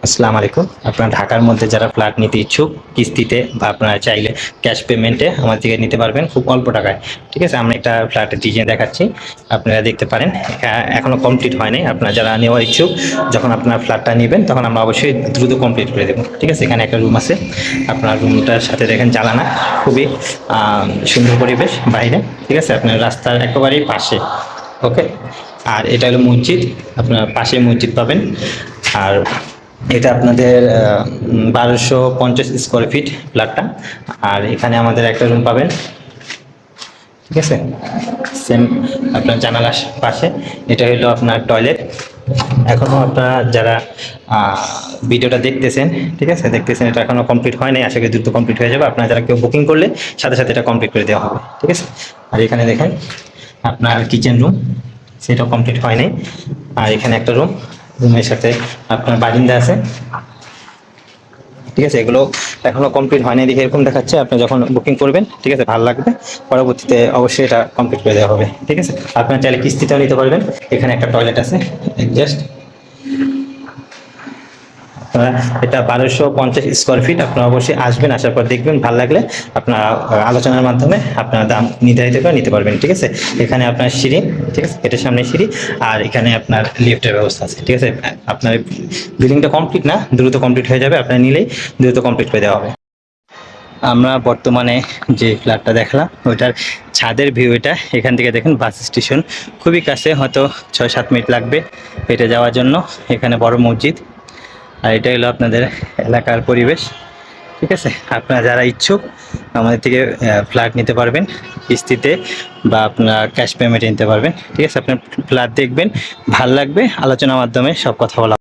আসসালামু আলাইকুম। আপনারা ঢাকার মধ্যে যারা ফ্ল্যাট নিতে ইচ্ছুক কিস্তিতে বা আপনারা চাইলে ক্যাশ পেমেন্টে আমার থেকে নিতে পারবেন খুব অল্প টাকায়। ঠিক আছে, আমরা একটা ফ্ল্যাটের ডিজাইন দেখাচ্ছি, আপনারা দেখতে পারেন। এখনো কমপ্লিট হয়নি। আপনারা যারা নেওয়ার ইচ্ছুক, যখন আপনার ফ্ল্যাটটা নেবেন তখন আমরা অবশ্যই দ্রুত কমপ্লিট করে দেবো। ঠিক আছে, এখানে একটা রুম আছে, আপনার রুমটার সাথে দেখেন জানালা, খুবই সুন্দর পরিবেশ বাইরে। ঠিক আছে, আপনার রাস্তার একেবারেই পাশে। ওকে, আর এটা হলো মসজিদ, আপনার পাশে মসজিদ পাবেন। আর এটা আপনাদের 1250 স্কোয়ার ফিট ফ্ল্যাটটা। আর এখানে আমাদের একটা রুম পাবেন। ঠিক আছে, সেম আপনার জানালার পাশে এটা হলো আপনার টয়লেট। এখনো আপনারা যারা ভিডিওটা দেখতেছেন, ঠিক আছে, দেখতেছেন, এটা এখনো কমপ্লিট হয় নাই, আশা করি দ্রুত কমপ্লিট হয়ে যাবে। আপনারা যারা কেউ বুকিং করলে সাথে সাথে এটা কমপ্লিট করে দেওয়া হবে। ঠিক আছে, আর এখানে দেখেন আপনার কিচেন রুম, সেটাও কমপ্লিট হয় নাই। আর এখানে একটা রুম, রুমের সাথে আপনার বারিন্দা আছে। ঠিক আছে, এগুলো এখনো কমপ্লিট হয়নি দেখে এরকম দেখাচ্ছে। আপনি যখন বুকিং করবেন, ঠিক আছে, ভালো লাগবে, পরবর্তীতে অবশ্যই এটা কমপ্লিট করে দেওয়া হবে। ঠিক আছে, আপনার চাইলে কিস্তিতেও নিতে পারবেন। এখানে একটা টয়লেট আছে জাস্ট। আপনারা এটা 1250 স্কোয়ার ফিট, আপনারা অবশ্যই আসবেন, আসার পর দেখবেন, ভালো লাগলে আপনারা আলোচনার মাধ্যমে আপনার দাম নির্ধারিত করে নিতে পারবেন। ঠিক আছে, এখানে আপনার সিঁড়ি, ঠিক আছে, এটার সামনে সিঁড়ি, আর এখানে আপনার লিফটের ব্যবস্থা আছে। ঠিক আছে, আপনার বিল্ডিংটা কমপ্লিট না, দ্রুত কমপ্লিট হয়ে যাবে, আপনার নিলেই দ্রুত কমপ্লিট করে দেওয়া হবে। আমরা বর্তমানে যে ফ্ল্যাটটা দেখলাম ওইটার ছাদের ভিউ এটা। এখান থেকে দেখেন বাস স্টেশন খুবই কাছে, হয়তো 6-7 মিনিট লাগবে হেঁটে যাওয়ার জন্য। এখানে বড় মসজিদ, আর এটা হলো আপনাদের এলাকার পরিবেশ। ঠিক আছে, আপনারা যারা ইচ্ছুক আমাদের থেকে ফ্ল্যাট নিতে পারবেন কিস্তিতে, বা আপনারা ক্যাশ পেমেন্টে নিতে পারবেন। ঠিক আছে, আপনার ফ্ল্যাট দেখবেন, ভাল লাগবে, আলোচনার মাধ্যমে সব কথা বলা।